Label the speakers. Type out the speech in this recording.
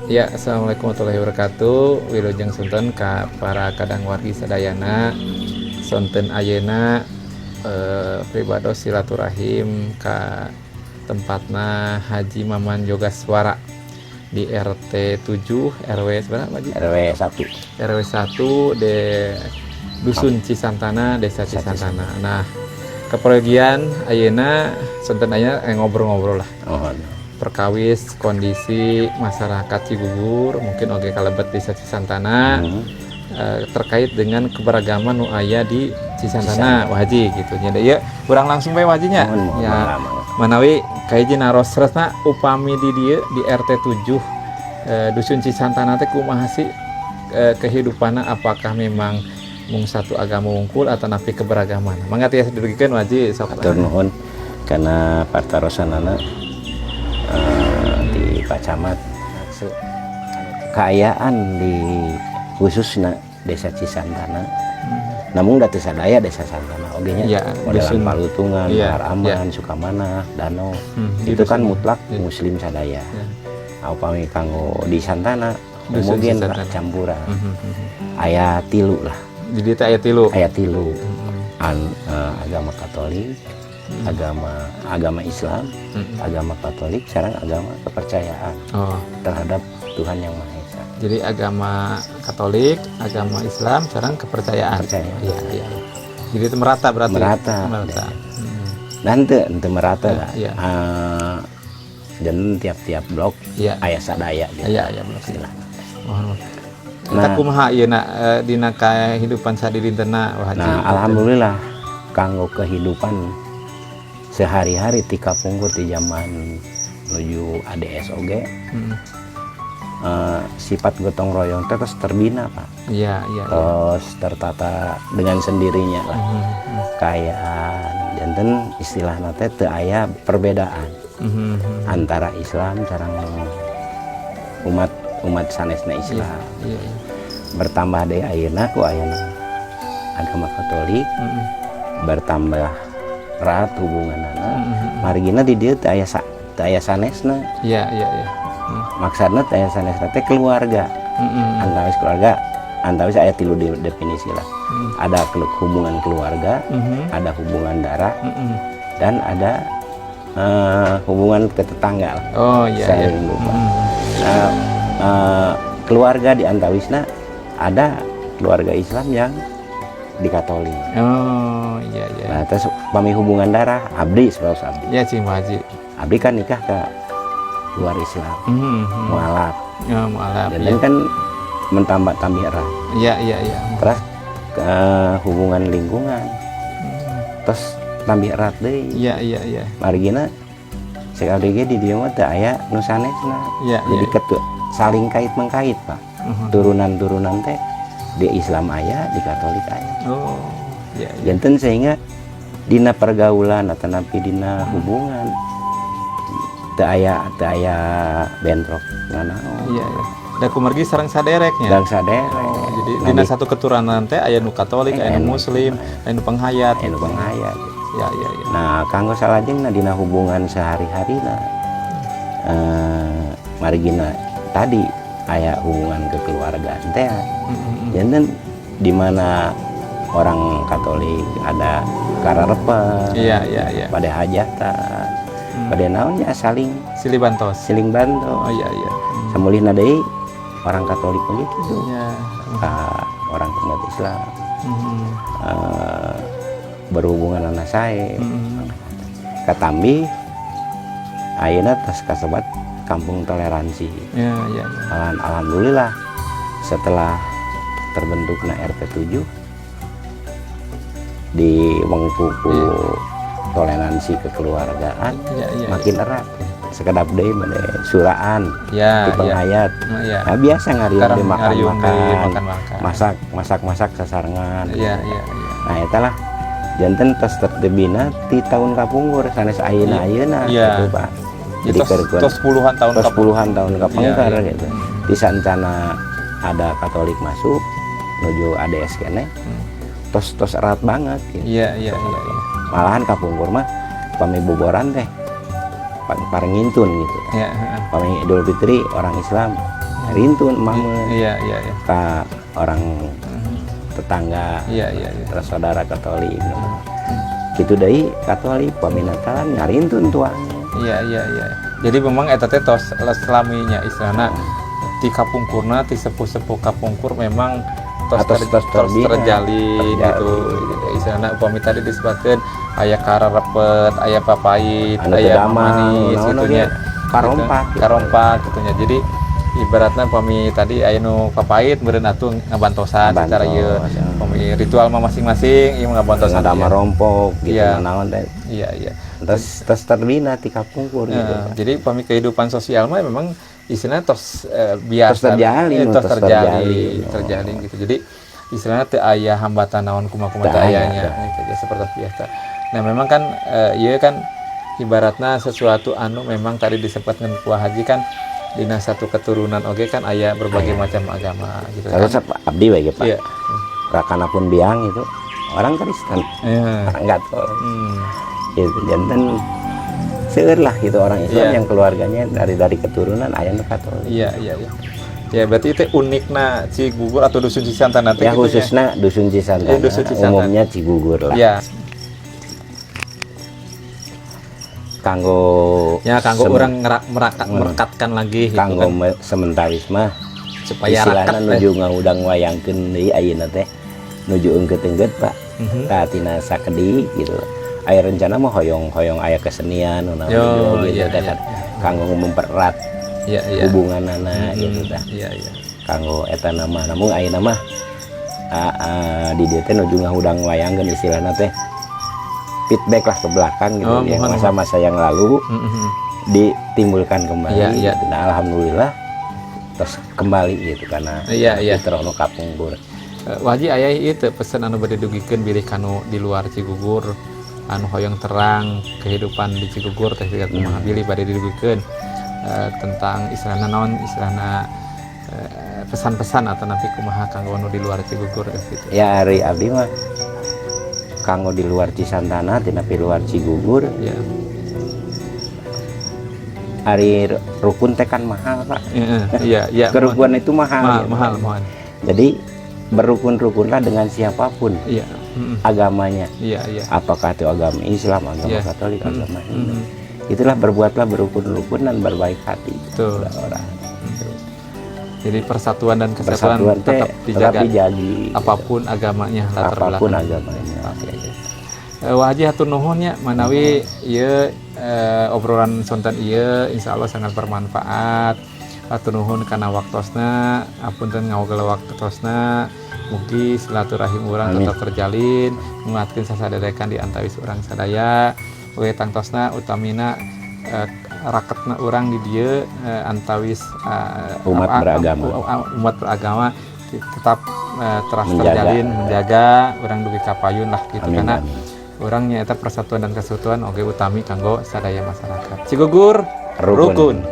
Speaker 1: Ya, assalamualaikum warahmatullahi wabarakatuh. Wilujeng Sunten ka para kadang wargi sadayana. Sonten ayeuna pribados silaturahim ka tempatna Haji Maman Yogaswara di RT 7 RW seberapa Haji?
Speaker 2: RW 1.
Speaker 1: RW 1 de Dusun Cisantana, Desa Cisantana. Nah, kepergian ayeuna sonten ayeuna ngobrol-ngobrol lah.
Speaker 2: Oh,
Speaker 1: Perkawis kondisi masyarakat Cigugur mungkin oge kalebet desa Cisantana terkait dengan keberagaman nu aya di Cisantana Wah Haji gitu nya ya kurang langsung bae Hajinya ya manawi kaiji narosresna upami di dieu di RT 7 Dusun Cisantana teh kumaha sih kehidupanna, apakah memang mung satu agama wungkul atau napi keberagaman mangga tiasa didugikeun Haji sok
Speaker 2: atur nuhun kana partarosanana di Pak Camat keayaan di khususnya desa Cisantana namun datu sadaya desa Santana ogenya
Speaker 1: ya,
Speaker 2: modelan Palutungan,
Speaker 1: ya,
Speaker 2: Aman,
Speaker 1: ya.
Speaker 2: Sukamana, Danau itu kan mutlak ya. Muslim sadaya ya. Upami kanggo di Santana homogen lah campuran aya tilu lah
Speaker 1: jadi itu aya tilu
Speaker 2: agama Katolik agama Islam, agama Katolik, sekarang agama kepercayaan terhadap Tuhan Yang Maha Esa.
Speaker 1: Jadi agama Katolik, agama Islam, sekarang kepercayaan. Iya, iya. Jadi itu merata berarti.
Speaker 2: Merata. Nanti merata lah.
Speaker 1: Iya.
Speaker 2: Dan tiap-tiap blok aya sadaya.
Speaker 1: Iya, blok istilah. Kita kumaha ieu dina kehidupan sadidintena Wah Haji.
Speaker 2: Nah, alhamdulillah kanggo kehidupan sehari-hari ti kapungkur di zaman menuju ADS oge sifat gotong royong terus terbina Pak.
Speaker 1: Iya.
Speaker 2: Terus tertata dengan sendirinya lah. Kayaan janten istilahna teh teu aya perbedaan antara Islam sareng umat sanesna Islam. Iya. Bertambah deui ayeuna ku ayeuna agama Katolik bertambah erat hubunganana margina di dieu teh aya sanesna.
Speaker 1: Iya.
Speaker 2: Maksudna teh aya sanesna teh keluarga. Antawis keluarga, antawis aya tilu definisi lah. Ada hubungan keluarga, ada hubungan darah, dan ada hubungan ke tetangga lah.
Speaker 1: Oh iya.
Speaker 2: Keluarga di antawisna ada keluarga Islam yang di Katolik.
Speaker 1: Oh iya.
Speaker 2: Nah, terus pami hubungan darah abdi sebagai abdi.
Speaker 1: Iya Cing Haji.
Speaker 2: Abdi kan nikah ke luar Islam. Mualaf.
Speaker 1: Ya, mualaf.
Speaker 2: Dan kan mentambah erat.
Speaker 1: Iya.
Speaker 2: Terus hubungan lingkungan. Terus tambah erat deui.
Speaker 1: Iya.
Speaker 2: Margina cek abdi ge di dieu mah teu aya nu sanesna.
Speaker 1: Iya.
Speaker 2: Jadi saling kait mengkait, Pak. Turunan-turunan teh di Islam aya, di Katolik aya.
Speaker 1: Oh, iya.
Speaker 2: Janten sehingga dina pergaulan atau napi dina hubungan teu aya bentrok nganaon.
Speaker 1: Iya. Da kumargi sareng sadereknya.
Speaker 2: Dan saderek.
Speaker 1: Jadi dina satu keturunan teh aya nu Katolik, aya nu Muslim, aya nu penghayat. Iya.
Speaker 2: Nah, kanggo salajengna dina hubungan sehari-harina margina tadi aya hubungan kekeluargaan teh. Janten di mana orang Katolik ada kararepen,
Speaker 1: iya.
Speaker 2: pada hajatan, pada naonnya saling
Speaker 1: silih bantos.
Speaker 2: bantu.
Speaker 1: Oh iya.
Speaker 2: Samulihna deui orang Katolik begitu.
Speaker 1: Iya.
Speaker 2: Orang umat Islam berhubungan anak sae. Katambi ayeuna tos kasebat kampung toleransi.
Speaker 1: Iya.
Speaker 2: Alhamdulillah setelah terbentuknya RT 7 di wengkuku toleransi kekeluargaan makin erat sekedap deui made suraan di penghayat. Nah, biasa ngariung di makan-makan masak sasarengan.
Speaker 1: Iya.
Speaker 2: Nah eta lah janten tos terbina di tahun kapungkur sanes ayeuna gitu Pak. Jadi
Speaker 1: tos puluhan tahun
Speaker 2: kapungkur gitu. Di Santana ada Katolik masuk menuju ADS kene tos erat banget gitu.
Speaker 1: Iya.
Speaker 2: Malahan kapungkur mah pamiboboran teh parengintun gitu.
Speaker 1: Iya.
Speaker 2: Pami Idul Fitri orang Islam rintun mama
Speaker 1: iya
Speaker 2: ke orang tetangga
Speaker 1: iya
Speaker 2: terus saudara Katolik gitu deh Katolik paminatan ngarintun tuangnya
Speaker 1: iya jadi memang eta teh tos selaminya istilahna ti kapungkurna ti sepuh-sepuh kapungkur memang tos terjalin gitu istilahna upami tadi disebutkeun aya kararepet aya papait aya manis gitu nya karompak gitu nya jadi ibaratna upami tadi aya nu papait meureun atuh ngabantosan secara ieu upami ritual mah masing-masing ieu ngabantosan
Speaker 2: ada marompok gitu naon teh
Speaker 1: iya
Speaker 2: terus terbina ti kapungkur gitu
Speaker 1: jadi upami kehidupan sosial mah memang istilahnya tos biasa terjalin gitu jadi istilahnya teu aya hambatan naon kumaha ayanya gitu seperti biasa. Nah memang kan ieu kan ibaratna sesuatu anu memang tadi disebutkeun ku Haji kan dina satu keturunan oge kan aya berbagai macam agama gitu kan.
Speaker 2: Terus abdi we Pak. Iya. Rakana pun biang itu orang Kristen. Orang enggak tahu. Gitu janten seueur lah gitu orang Islam yang keluarganya dari keturunan aya nu Katolik.
Speaker 1: Iya. Ya berarti itu unikna Cigugur atau dusun Cisantana
Speaker 2: ya gitu khususnya ya? Dusun Cisantana. Umumnya Cigugur lah.
Speaker 1: Ya.
Speaker 2: Kanggo
Speaker 1: orang merekatkan lagi
Speaker 2: kanggo gitu kan. Sementaris mah
Speaker 1: supaya
Speaker 2: istilahna nuju ngaudang wayangkeun deui ayeuna teh nuju engkeut-engkeut Pak. Tina sakedi gitu. Aya rencana mah hoyong aya kesenian gitu kan. Kanggo mempererat hubunganana gitu tah. Iya. Kanggo eta nama namun ayeuna mah di dieu teh nuju ngaudang wayangkeun istilahna teh feedback lah ke belakang gitu yang masa-masa yang lalu ditimbulkan kembali gitu. Nah alhamdulillah terus kembali gitu karena Fitrono kapungkur.
Speaker 1: Waji aya itu pesan anu bade dugikeun bilih kanu di luar Cigugur anu hoyong terang kehidupan di Cigugur teh kumaha bilih bade didugikeun tentang istilahna naon istilahna pesan-pesan atau nanti kumaha kanggo anu di luar Cigugur gitu.
Speaker 2: Ya ari abdi mah kanggo di luar Cisantana tina di luar Cigugur hari rukun teh kan mahal Pak.
Speaker 1: Iya.
Speaker 2: Kerukunan itu mahal. Jadi berukun-rukunlah dengan siapapun agamanya. Iya. Apakah itu agama Islam, agama Katolik, agama Hindu. Itulah berbuatlah berukun-rukun dan berbaik hati.
Speaker 1: Betul. Jadi persatuan dan kesatuan tetap dijaga. Apapun agamanya,
Speaker 2: apapun agamanya.
Speaker 1: Wah Haji hatur nuhun nya manawi ieu obrolan sonten ieu insyaallah sangat bermanfaat. Hatur nuhun kana waktosna, apunten ngaogel waktosna. Mugi silaturahim urang tetap terjalin, nguatkeun sasaderekan di antawis urang sadaya. We tangtosna utamina raketna urang di dieu antawis
Speaker 2: umat
Speaker 1: beragama tetap terus terjalin menjaga urang dugi kapayun lah gitu karena orangnya itu persatuan dan kesatuan oge utami kanggo sadaya masyarakat. Cigugur rukun.